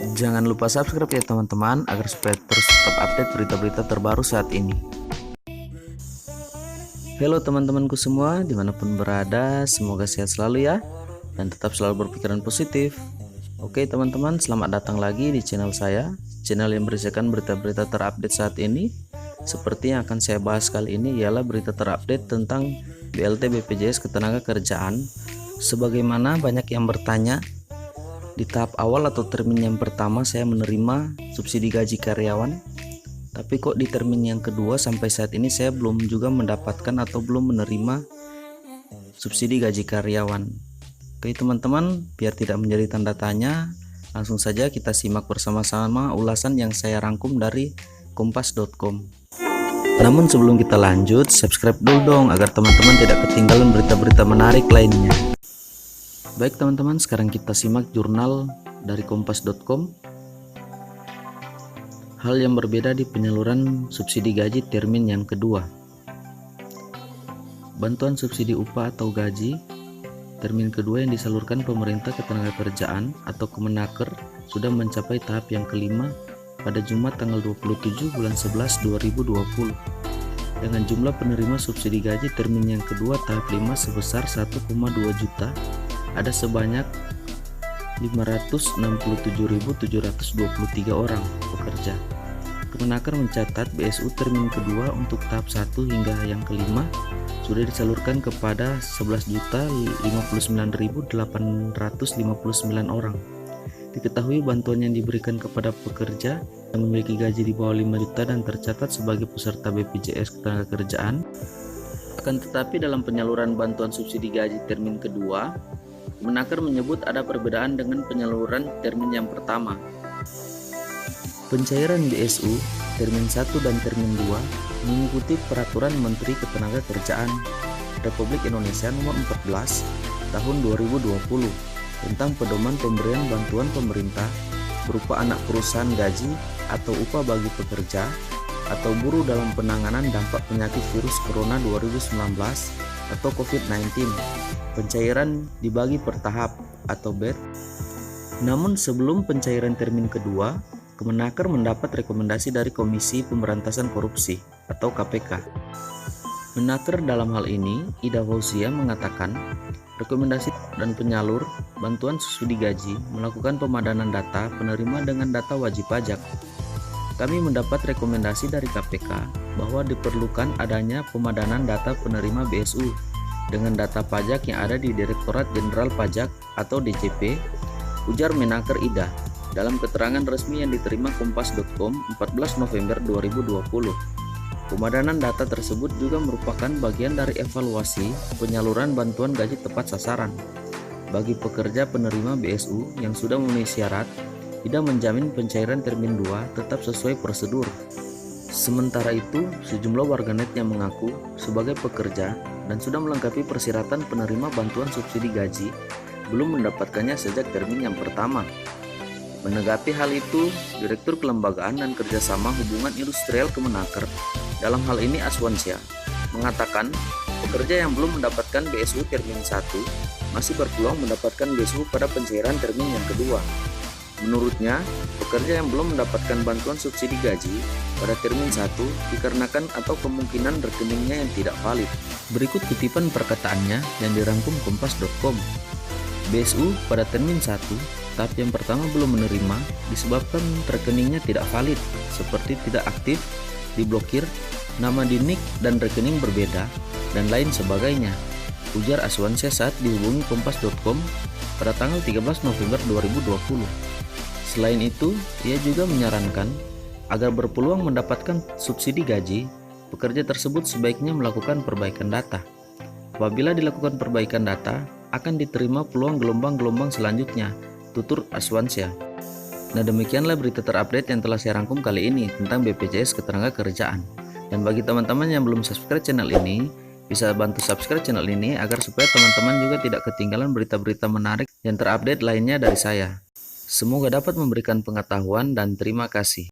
Jangan lupa subscribe ya teman-teman, agar supaya terus tetap update berita-berita terbaru saat ini. Halo teman-temanku semua, dimanapun berada, semoga sehat selalu ya, dan tetap selalu berpikiran positif. Oke teman-teman, selamat datang lagi di channel saya, channel yang berisikan berita-berita terupdate saat ini. Seperti yang akan saya bahas kali ini ialah berita terupdate tentang BLT BPJS Ketenagakerjaan. Sebagaimana banyak yang bertanya, di tahap awal atau termin yang pertama saya menerima subsidi gaji karyawan, tapi kok di termin yang kedua sampai saat ini saya belum juga mendapatkan atau belum menerima subsidi gaji karyawan. Oke teman-teman, biar tidak menjadi tanda tanya, langsung saja kita simak bersama-sama ulasan yang saya rangkum dari kompas.com. Namun sebelum kita lanjut, subscribe dulu dong agar teman-teman tidak ketinggalan berita-berita menarik lainnya. Baik teman-teman, sekarang kita simak jurnal dari kompas.com. Hal yang berbeda di penyaluran subsidi gaji termin yang kedua. Bantuan subsidi upah atau gaji termin kedua yang disalurkan pemerintah Ketenagakerjaan atau Kemenaker sudah mencapai tahap yang kelima pada Jumat tanggal 27 bulan 11 2020 dengan jumlah penerima subsidi gaji termin yang kedua tahap 5 sebesar 1,2 juta. Ada sebanyak 567.723 orang pekerja. Kemenaker mencatat BSU termin kedua untuk tahap 1 hingga yang kelima sudah disalurkan kepada 11.059.859 orang. Diketahui bantuan yang diberikan kepada pekerja yang memiliki gaji di bawah 5 juta dan tercatat sebagai peserta BPJS Ketenagakerjaan. Akan tetapi dalam penyaluran bantuan subsidi gaji termin kedua, Kemenaker menyebut ada perbedaan dengan penyaluran termin yang pertama. Pencairan BSU termin 1 dan termin 2 mengikuti Peraturan Menteri Ketenagakerjaan Republik Indonesia Nomor 14 Tahun 2020 tentang pedoman pemberian bantuan pemerintah berupa anak perusahaan gaji atau upah bagi pekerja atau buruh dalam penanganan dampak penyakit virus corona 2019 atau COVID-19. Pencairan dibagi per tahap atau BET. Namun sebelum pencairan termin kedua, Kemenaker mendapat rekomendasi dari Komisi Pemberantasan Korupsi atau KPK. Menaker dalam hal ini, Ida Fauzia mengatakan, rekomendasi dan penyalur bantuan subsidi gaji melakukan pemadanan data penerima dengan data wajib pajak. Kami mendapat rekomendasi dari KPK bahwa diperlukan adanya pemadanan data penerima BSU dengan data pajak yang ada di Direktorat Jenderal Pajak atau DJP, ujar Menaker Ida dalam keterangan resmi yang diterima kompas.com 14 November 2020. Pemadanan data tersebut juga merupakan bagian dari evaluasi penyaluran bantuan gaji tepat sasaran bagi pekerja penerima BSU yang sudah memenuhi syarat. Ida menjamin pencairan termin 2 tetap sesuai prosedur. Sementara itu, sejumlah warganet yang mengaku sebagai pekerja dan sudah melengkapi persyaratan penerima bantuan subsidi gaji belum mendapatkannya sejak termin yang pertama. Menanggapi hal itu, Direktur Kelembagaan dan Kerjasama Hubungan Industrial Kemenaker, dalam hal ini Aswansyah, mengatakan pekerja yang belum mendapatkan BSU termin 1 masih berpeluang mendapatkan BSU pada pencairan termin yang kedua. Menurutnya, pekerja yang belum mendapatkan bantuan subsidi gaji pada termin 1 dikarenakan atau kemungkinan rekeningnya yang tidak valid. Berikut kutipan perkataannya yang dirangkum kompas.com. BSU pada termin 1 tahap yang pertama belum menerima disebabkan rekeningnya tidak valid, seperti tidak aktif, diblokir, nama di NIK dan rekening berbeda, dan lain sebagainya, ujar Aswansyah saat dihubungi kompas.com pada tanggal 13 November 2020. Selain itu, ia juga menyarankan agar berpeluang mendapatkan subsidi gaji, pekerja tersebut sebaiknya melakukan perbaikan data. Apabila dilakukan perbaikan data, akan diterima peluang gelombang-gelombang selanjutnya, tutur Aswansyah. Nah, demikianlah berita terupdate yang telah saya rangkum kali ini tentang BPJS Ketenagakerjaan. Dan bagi teman-teman yang belum subscribe channel ini, bisa bantu subscribe channel ini agar supaya teman-teman juga tidak ketinggalan berita-berita menarik yang terupdate lainnya dari saya. Semoga dapat memberikan pengetahuan dan terima kasih.